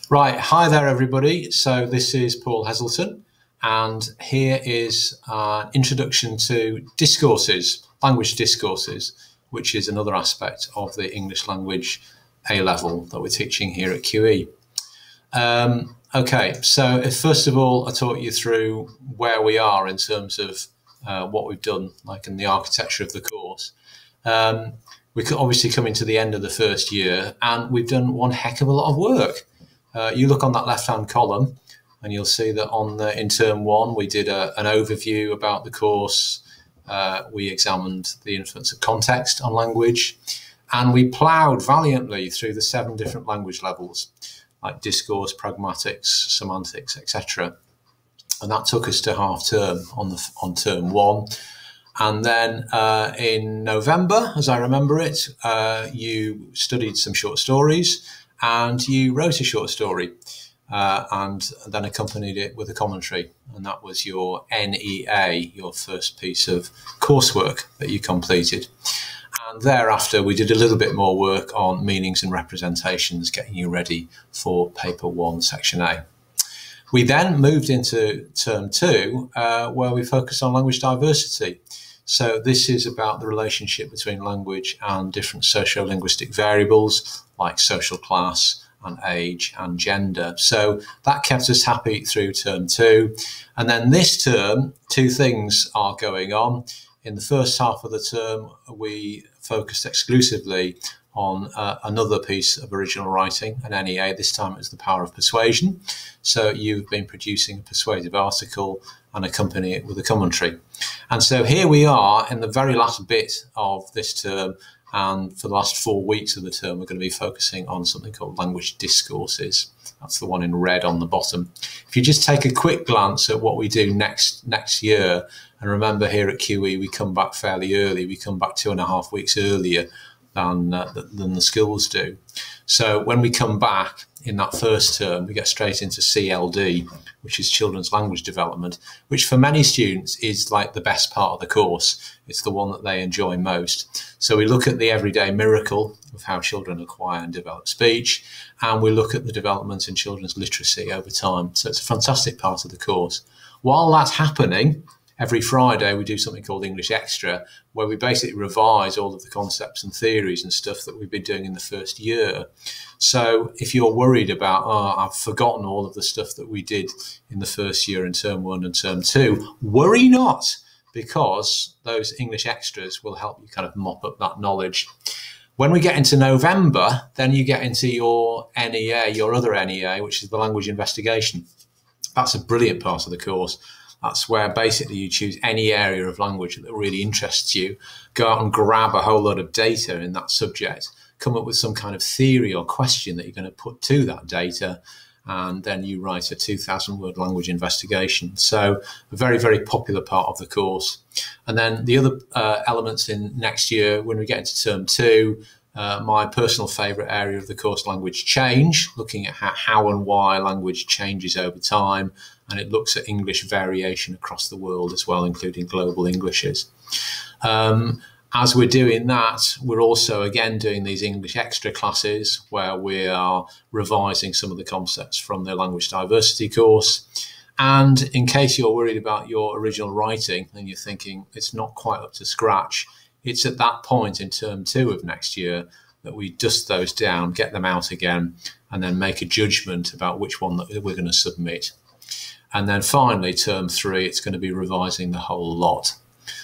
Right, hi there everybody. So this is Paul Heselton, and here is an introduction to discourses, language discourses, which is another aspect of the English language A-level that we're teaching here at QE. Okay, so if first of all I talk you through where we are in terms of what we've done, like in the architecture of the course. We're obviously coming to the end of the first year, and we've done one heck of a lot of work. You look on that left-hand column and you'll see that in term one, we did an overview about the course. We examined the influence of context on language, and we ploughed valiantly through the 7 different language levels, like discourse, pragmatics, semantics, etc. And that took us to half term on term one. And then in November, as I remember it, you studied some short stories, and you wrote a short story and then accompanied it with a commentary. And that was your NEA, your first piece of coursework that you completed. And thereafter, we did a little bit more work on meanings and representations, getting you ready for paper 1, section A. We then moved into term 2, where we focused on language diversity. So this is about the relationship between language and different socio-linguistic variables like social class and age and gender. So that kept us happy through term 2. And then this term, 2 things are going on. In the first half of the term, we focused exclusively on another piece of original writing, an NEA. This time it was The Power of Persuasion. So you've been producing a persuasive article and accompany it with a commentary. And so here we are in the very last bit of this term, and for the last 4 weeks of the term, we're going to be focusing on something called language discourses. That's the one in red on the bottom. If you just take a quick glance at what we do next year, and remember here at QE, we come back fairly early. We come back 2.5 weeks earlier than the schools do. So when we come back in that first term, we get straight into CLD, which is children's language development, which for many students is like the best part of the course. It's the one that they enjoy most. So we look at the everyday miracle of how children acquire and develop speech, and we look at the development in children's literacy over time. So it's a fantastic part of the course. While that's happening, every Friday we do something called English Extra, where we basically revise all of the concepts and theories and stuff that we've been doing in the first year. So if you're worried about, I've forgotten all of the stuff that we did in the first year in term 1 and term 2, worry not, because those English Extras will help you kind of mop up that knowledge. When we get into November, then you get into your NEA, your other NEA, which is the language investigation. That's a brilliant part of the course. That's where basically you choose any area of language that really interests you, go out and grab a whole lot of data in that subject, come up with some kind of theory or question that you're going to put to that data, and then you write a 2,000-word language investigation. So a very, very popular part of the course. And then the other elements in next year, when we get into term 2, my personal favourite area of the course, language change, looking at how and why language changes over time, and it looks at English variation across the world as well, including global Englishes. As we're doing that, we're also again doing these English Extra classes where we are revising some of the concepts from the language diversity course. And in case you're worried about your original writing and you're thinking it's not quite up to scratch, it's at that point in term 2 of next year that we dust those down, get them out again, and then make a judgment about which one that we're going to submit. And then finally, term 3, it's going to be revising the whole lot.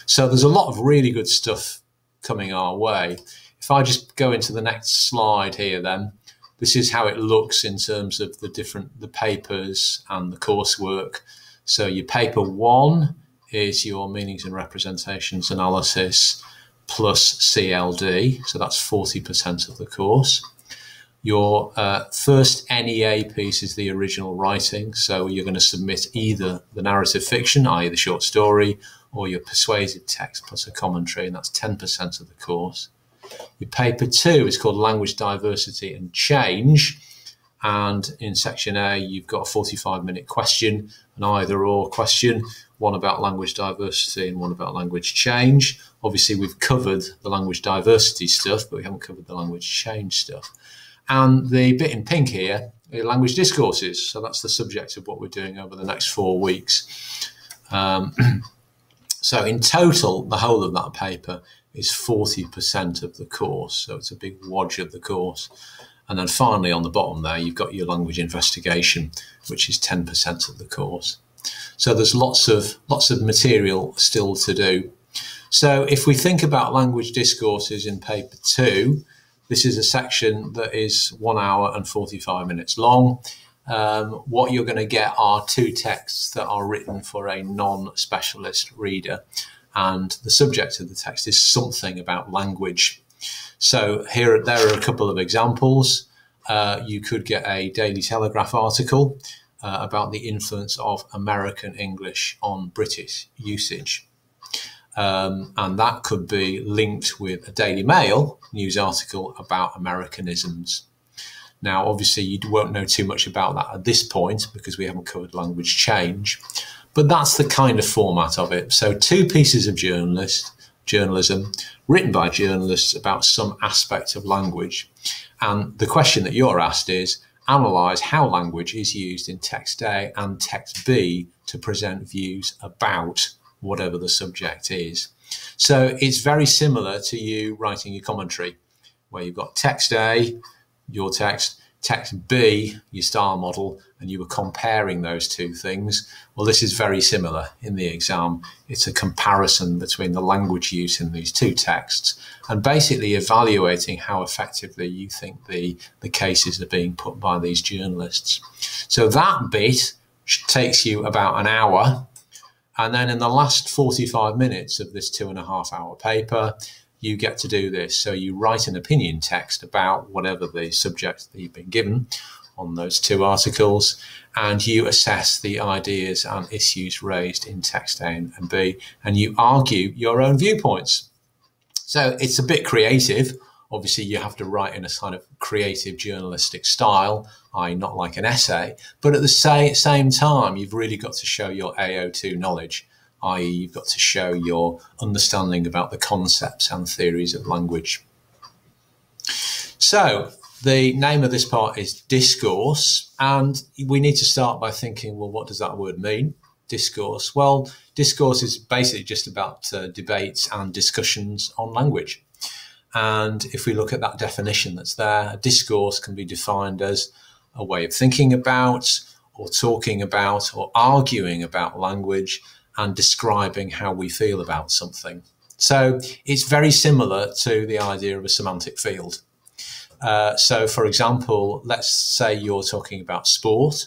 So there's a lot of really good stuff coming our way. If I just go into the next slide here, then this is how it looks in terms of the papers and the coursework. So your paper 1 is your meanings and representations analysis plus CLD. So that's 40% of the course. Your first NEA piece is the original writing. So you're going to submit either the narrative fiction, i.e. the short story, or your persuasive text plus a commentary, and that's 10% of the course. Your paper 2 is called Language Diversity and Change. And in section A, you've got a 45-minute question, an either or question, one about language diversity and one about language change. Obviously, we've covered the language diversity stuff, but we haven't covered the language change stuff. And the bit in pink here Language Discourses. So that's the subject of what we're doing over the next 4 weeks. So in total, the whole of that paper is 40% of the course. So it's a big wodge of the course. And then finally, on the bottom there, you've got your language investigation, which is 10% of the course. So there's lots of material still to do. So if we think about language discourses in paper 2, this is a section that is 1 hour and 45 minutes long. What you're going to get are 2 texts that are written for a non-specialist reader. And the subject of the text is something about language. So there are a couple of examples. You could get a Daily Telegraph article about the influence of American English on British usage. And that could be linked with a Daily Mail news article about Americanisms. Now, obviously, you won't know too much about that at this point because we haven't covered language change, but that's the kind of format of it. So 2 pieces of journalism written by journalists about some aspect of language. And the question that you're asked is, analyse how language is used in text A and text B to present views about whatever the subject is. So it's very similar to you writing your commentary, where you've got text A, your text B, your style model, and you were comparing those 2 things. Well, this is very similar in the exam. It's a comparison between the language use in these 2 texts and basically evaluating how effectively you think the cases are being put by these journalists. So that bit takes you about an hour. And then in the last 45 minutes of this 2.5 hour paper, you get to do this. So you write an opinion text about whatever the subject that you've been given on those 2 articles, and you assess the ideas and issues raised in text A and B, and you argue your own viewpoints. So it's a bit creative. Obviously, you have to write in a kind of creative journalistic style, i.e. not like an essay, but at the same time, you've really got to show your AO2 knowledge, i.e. you've got to show your understanding about the concepts and theories of language. So the name of this part is discourse, and we need to start by thinking, well, what does that word mean? Discourse. Well, discourse is basically just about debates and discussions on language. And if we look at that definition that's there, a discourse can be defined as a way of thinking about or talking about or arguing about language and describing how we feel about something. So it's very similar to the idea of a semantic field. So, for example, let's say you're talking about sport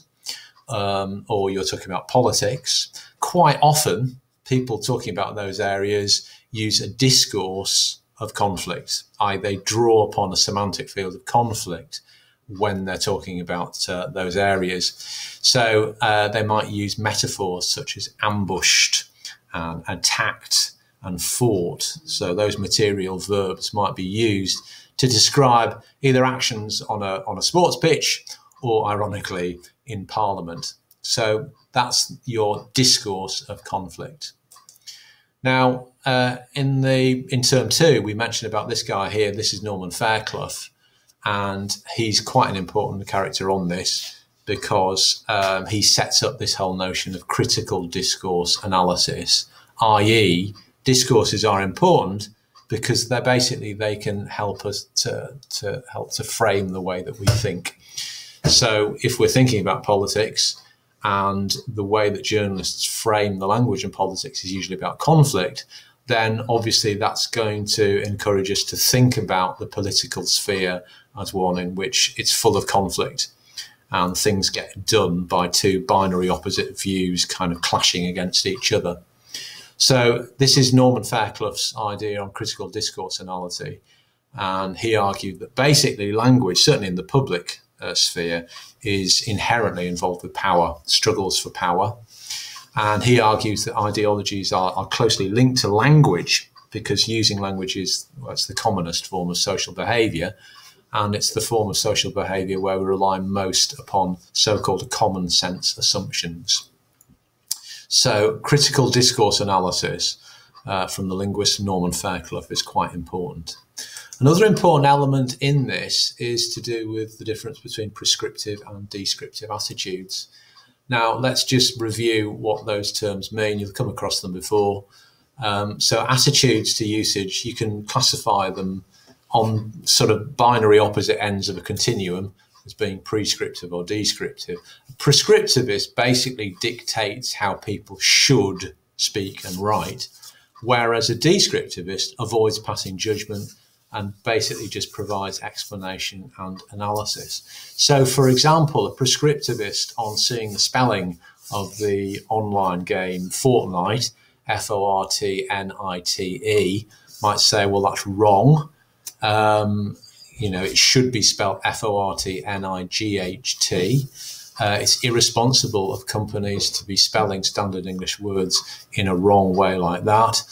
or you're talking about politics. Quite often, people talking about those areas use a discourse of conflict, i.e. they draw upon a semantic field of conflict when they're talking about those areas. So they might use metaphors such as ambushed and attacked and fought. So those material verbs might be used to describe either actions on a sports pitch or, ironically, in Parliament. So that's your discourse of conflict. Now, in term 2, we mentioned about this guy here. This is Norman Fairclough, and he's quite an important character on this because he sets up this whole notion of critical discourse analysis, i.e. discourses are important because they can help us to frame the way that we think. So if we're thinking about politics, and the way that journalists frame the language in politics is usually about conflict, then obviously that's going to encourage us to think about the political sphere as one in which it's full of conflict and things get done by 2 binary opposite views kind of clashing against each other. So this is Norman Fairclough's idea on critical discourse analysis, and he argued that basically language, certainly in the public sphere, is inherently involved with power, struggles for power. And he argues that ideologies are closely linked to language because using language is it's the commonest form of social behaviour, and it's the form of social behaviour where we rely most upon so-called common sense assumptions. So critical discourse analysis from the linguist Norman Fairclough is quite important. Another important element in this is to do with the difference between prescriptive and descriptive attitudes. Now, let's just review what those terms mean. You've come across them before. So attitudes to usage, you can classify them on sort of binary opposite ends of a continuum as being prescriptive or descriptive. A prescriptivist basically dictates how people should speak and write, whereas a descriptivist avoids passing judgment and basically just provides explanation and analysis. So, for example, a prescriptivist, on seeing the spelling of the online game Fortnite, Fortnite, might say, well, that's wrong. It should be spelled Fortnight. It's irresponsible of companies to be spelling standard English words in a wrong way like that.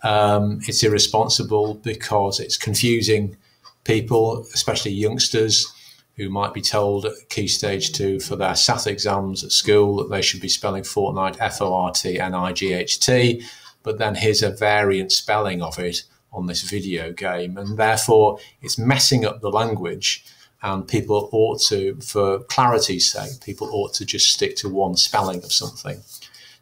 It's irresponsible because it's confusing people, especially youngsters, who might be told at Key Stage 2 for their SAT exams at school that they should be spelling Fortnite, Fortnight, but then here's a variant spelling of it on this video game, and therefore it's messing up the language, and people ought to, for clarity's sake, people ought to just stick to one spelling of something.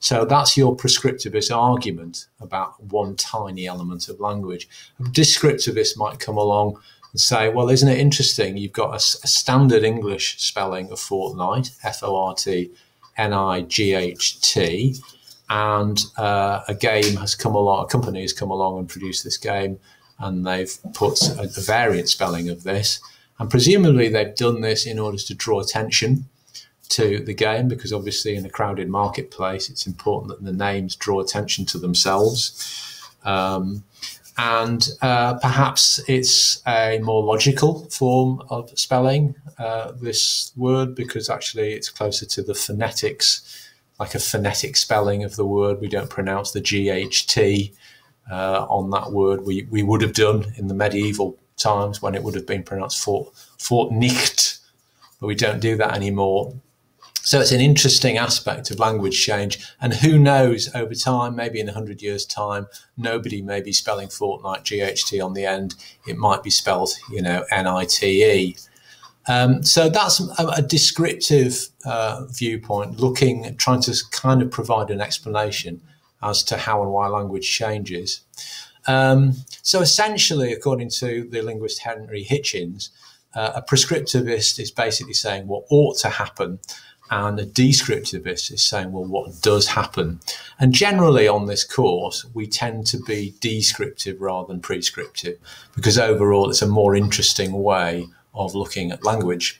So that's your prescriptivist argument about one tiny element of language. A descriptivist might come along and say, well, isn't it interesting? You've got a standard English spelling of Fortnite, Fortnight, and a game has come along, a company has come along and produced this game, and they've put a variant spelling of this. And presumably they've done this in order to draw attention to the game, because obviously in a crowded marketplace, it's important that the names draw attention to themselves. Perhaps it's a more logical form of spelling this word, because actually it's closer to the phonetics, like a phonetic spelling of the word. We don't pronounce the GHT on that word. We would have done in the medieval times when it would have been pronounced Fortnicht, but we don't do that anymore. So it's an interesting aspect of language change, and who knows, over time, maybe in 100 years' time, nobody may be spelling Fortnite GHT on the end. It might be spelled, NITE. So that's a descriptive viewpoint, trying to kind of provide an explanation as to how and why language changes. So essentially, according to the linguist Henry Hitchens, a prescriptivist is basically saying what ought to happen, and a descriptivist is saying, well, what does happen? And generally on this course, we tend to be descriptive rather than prescriptive, because overall it's a more interesting way of looking at language.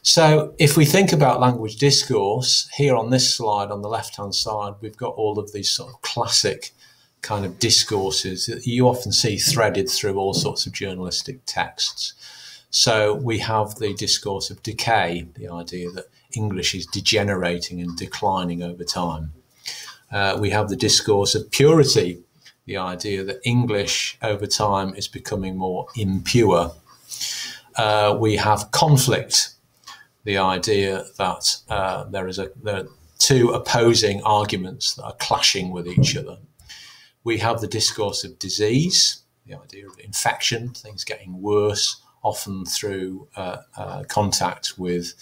So if we think about language discourse, here on this slide on the left-hand side, we've got all of these sort of classic kind of discourses that you often see threaded through all sorts of journalistic texts. So we have the discourse of decay, the idea that English is degenerating and declining over time. We have the discourse of purity, the idea that English over time is becoming more impure. We have conflict, the idea that there are two opposing arguments that are clashing with each other. We have the discourse of disease, the idea of infection, things getting worse, often through contact with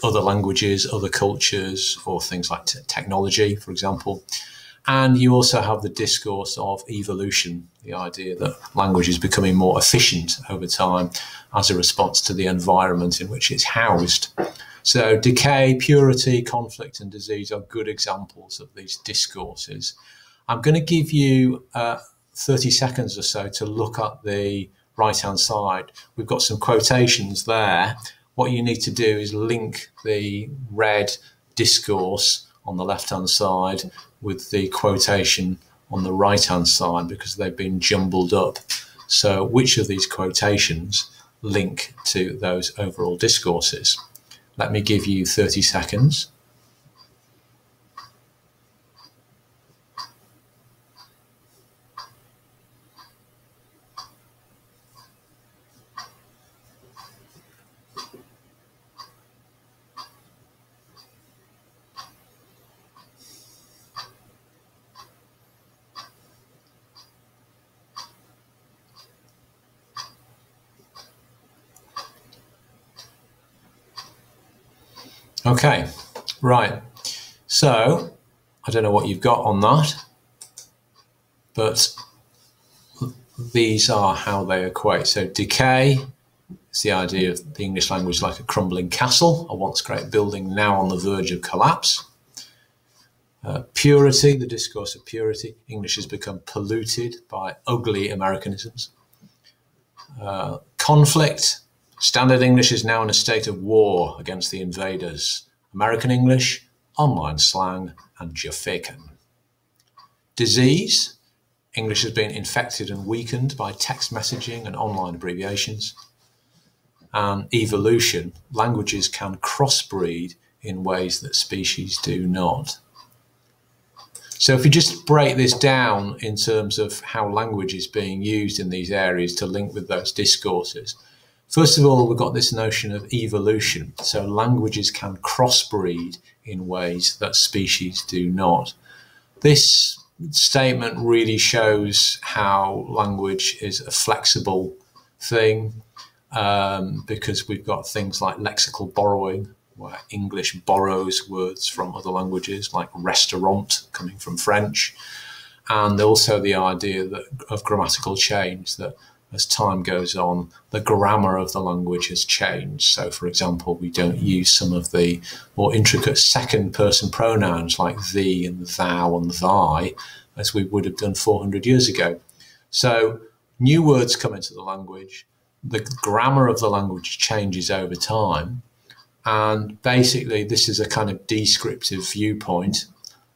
other languages, other cultures, or things like technology, for example. And you also have the discourse of evolution, the idea that language is becoming more efficient over time as a response to the environment in which it's housed. So decay, purity, conflict, and disease are good examples of these discourses. I'm going to give you 30 seconds or so to look at the right-hand side. We've got some quotations there. What you need to do is link the red discourse on the left-hand side with the quotation on the right-hand side, because they've been jumbled up. So which of these quotations link to those overall discourses? Let me give you 30 seconds. Okay, right. So I don't know what you've got on that, but these are how they equate. So decay is the idea of the English language like a crumbling castle, a once great building now on the verge of collapse. Purity, the discourse of purity. English has become polluted by ugly Americanisms. Conflict. Standard English is now in a state of war against the invaders. American English, online slang, and Jaffakan. Disease. English has been infected and weakened by text messaging and online abbreviations. And evolution. Languages can crossbreed in ways that species do not. So if you just break this down in terms of how language is being used in these areas to link with those discourses, first of all, we've got this notion of evolution. So languages can crossbreed in ways that species do not. This statement really shows how language is a flexible thing, because we've got things like lexical borrowing, where English borrows words from other languages, like restaurant coming from French, and also the idea that of grammatical change, that as time goes on, the grammar of the language has changed. So, for example, we don't use some of the more intricate second-person pronouns like thee and thou and thy as we would have done 400 years ago. So new words come into the language, the grammar of the language changes over time, and basically this is a kind of descriptive viewpoint.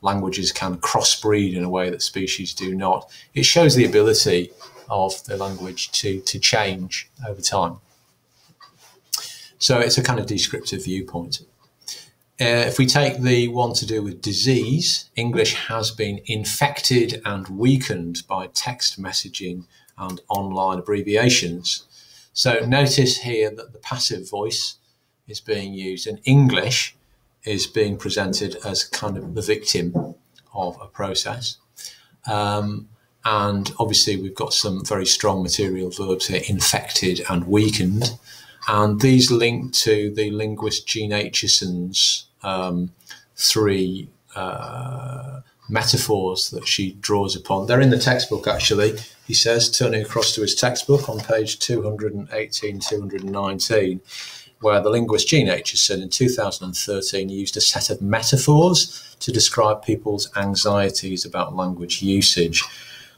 Languages can crossbreed in a way that species do not. It shows the ability of the language to change over time. So it's a kind of descriptive viewpoint. If we take the one to do with disease, English has been infected and weakened by text messaging and online abbreviations. So notice here that the passive voice is being used, and English is being presented as kind of the victim of a process. And obviously we've got some very strong material verbs here, infected and weakened. And these link to the linguist Jean Acheson's three metaphors that she draws upon. They're in the textbook, actually. He says, turning across to his textbook on page 218, 219, where the linguist Jean Acheson in 2013 used a set of metaphors to describe people's anxieties about language usage.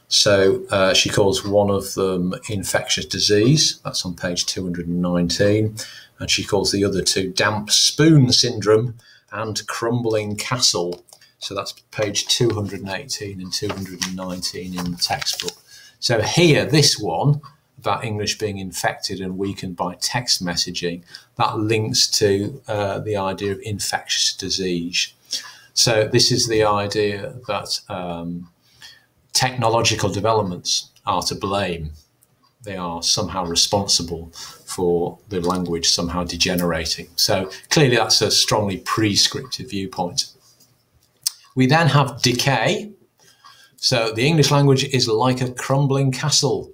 So she calls one of them infectious disease, that's on page 219, and she calls the other two damp spoon syndrome and crumbling castle. So that's page 218 and 219 in the textbook. So here, this one, about English being infected and weakened by text messaging, that links to the idea of infectious disease. So this is the idea that technological developments are to blame. They are somehow responsible for the language somehow degenerating. So clearly that's a strongly prescriptive viewpoint. We then have decay. So the English language is like a crumbling castle,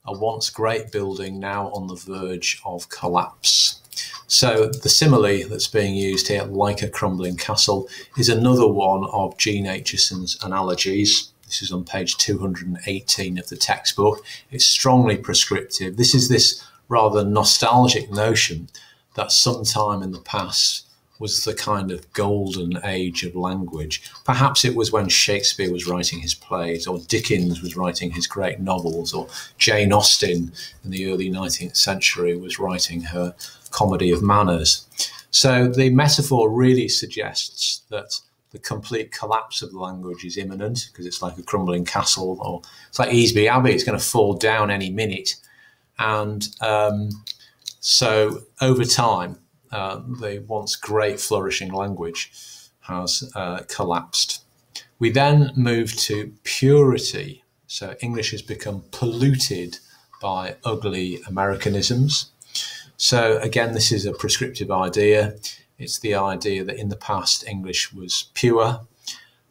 a once great building now on the verge of collapse. So the simile that's being used here, like a crumbling castle, is another one of Jean Acheson's analogies. This is on page 218 of the textbook. It's strongly prescriptive. This is this rather nostalgic notion that sometime in the past was the kind of golden age of language. Perhaps it was when Shakespeare was writing his plays, or Dickens was writing his great novels, or Jane Austen in the early 19th century was writing her comedy of manners. So the metaphor really suggests that the complete collapse of the language is imminent, because it's like a crumbling castle, or it's like Easby Abbey, it's going to fall down any minute. And so over time, the once great flourishing language has collapsed. We then move to purity. So English has become polluted by ugly Americanisms. So again, this is a prescriptive idea. It's the idea that in the past English was pure,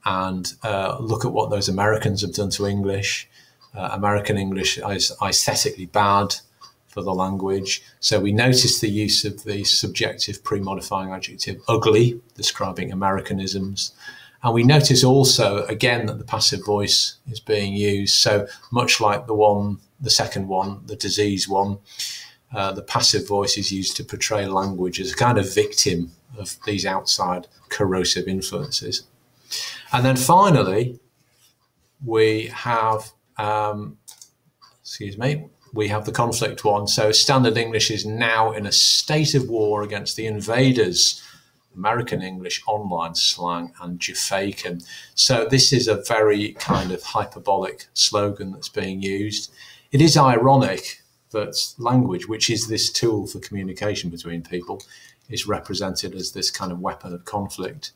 and look at what those Americans have done to English. American English is aesthetically bad. for the language. So we notice the use of the subjective pre-modifying adjective ugly, describing Americanisms. And we notice also, again, that the passive voice is being used. So much like the second one, the disease one, the passive voice is used to portray language as a kind of victim of these outside corrosive influences. And then finally, we have, we have the conflict one. So Standard English is now in a state of war against the invaders, American English, online slang, and Jafaican. So this is a very kind of hyperbolic slogan that's being used. It is ironic that language, which is this tool for communication between people, is represented as this kind of weapon of conflict.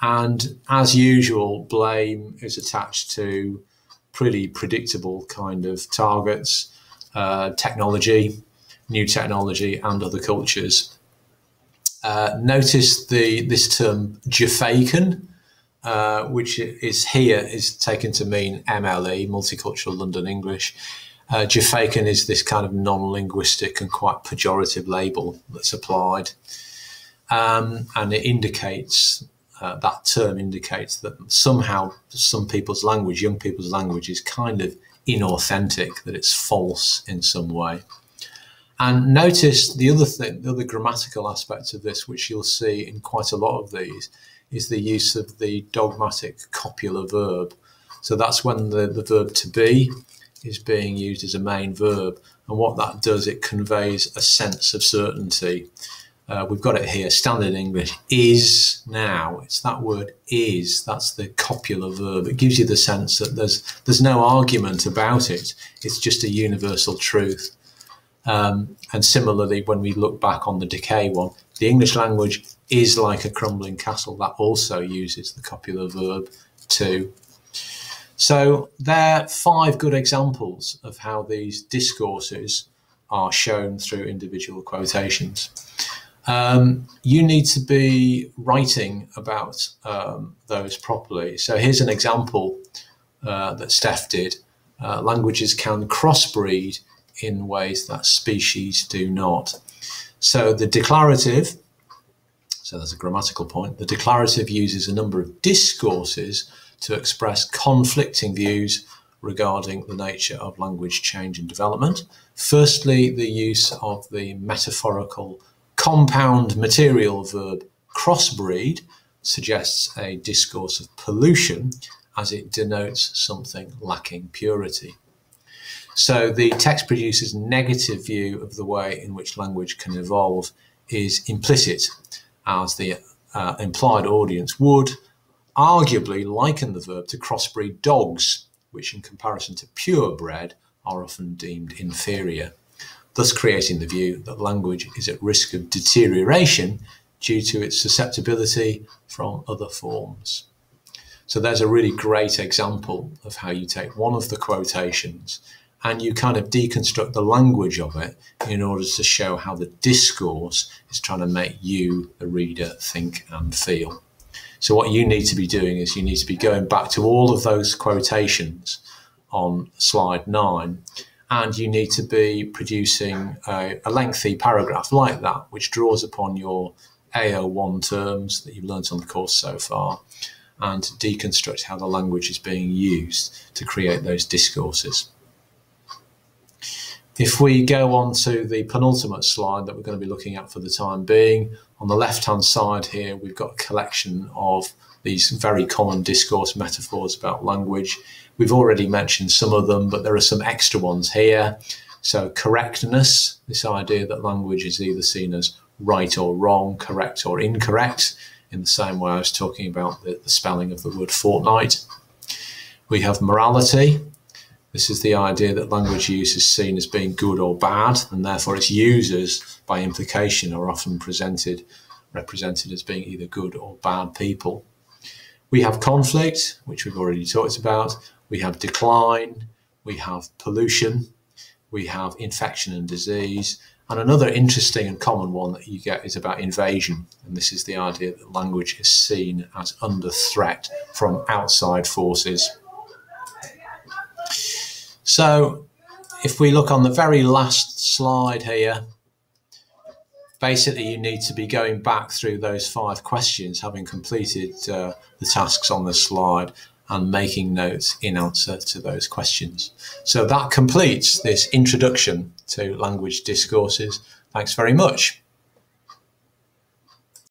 And as usual, blame is attached to pretty predictable kind of targets, technology, new technology, and other cultures. Notice this term Jafaican, which is taken to mean MLE, Multicultural London English. Jafaican is this kind of non-linguistic and quite pejorative label that's applied, and it indicates that term indicates that somehow some people's language, young people's language, is kind of inauthentic, that it's false in some way. And notice the other grammatical aspect of this, which you'll see in quite a lot of these, is the use of the dogmatic copular verb. So that's when the verb to be is being used as a main verb. And what that does, it conveys a sense of certainty. We've got it here, Standard English is now. It's that word is, that's the copular verb. It gives you the sense that there's no argument about it. It's just a universal truth. And similarly, when we look back on the decay one, the English language is like a crumbling castle. That also uses the copular verb too. So there are 5 good examples of how these discourses are shown through individual quotations. You need to be writing about those properly. So here's an example that Steph did. Languages can crossbreed in ways that species do not. So the declarative, so that's a grammatical point, the declarative uses a number of discourses to express conflicting views regarding the nature of language change and development. Firstly, the use of the metaphorical compound material verb crossbreed suggests a discourse of pollution, as it denotes something lacking purity. So the text producer's negative view of the way in which language can evolve is implicit, as the implied audience would arguably liken the verb to crossbreed dogs, which in comparison to purebred are often deemed inferior, thus creating the view that language is at risk of deterioration due to its susceptibility from other forms. So there's a really great example of how you take one of the quotations and you kind of deconstruct the language of it in order to show how the discourse is trying to make you, the reader, think and feel. So what you need to be doing is you need to be going back to all of those quotations on slide 9, and you need to be producing a lengthy paragraph like that, which draws upon your AO1 terms that you've learnt on the course so far, and to deconstruct how the language is being used to create those discourses. If we go on to the penultimate slide that we're going to be looking at for the time being, on the left-hand side here, we've got a collection of these very common discourse metaphors about language. We've already mentioned some of them, but there are some extra ones here. So correctness, this idea that language is either seen as right or wrong, correct or incorrect, in the same way I was talking about the spelling of the word fortnight. We have morality. This is the idea that language use is seen as being good or bad, and therefore its users, by implication, are often represented as being either good or bad people. We have conflict, which we've already talked about. We have decline. We have pollution. We have infection and disease. And another interesting and common one that you get is about invasion. And this is the idea that language is seen as under threat from outside forces. So if we look on the very last slide here, basically you need to be going back through those 5 questions, having completed the tasks on the slide and making notes in answer to those questions. So that completes this introduction to language discourses. Thanks very much.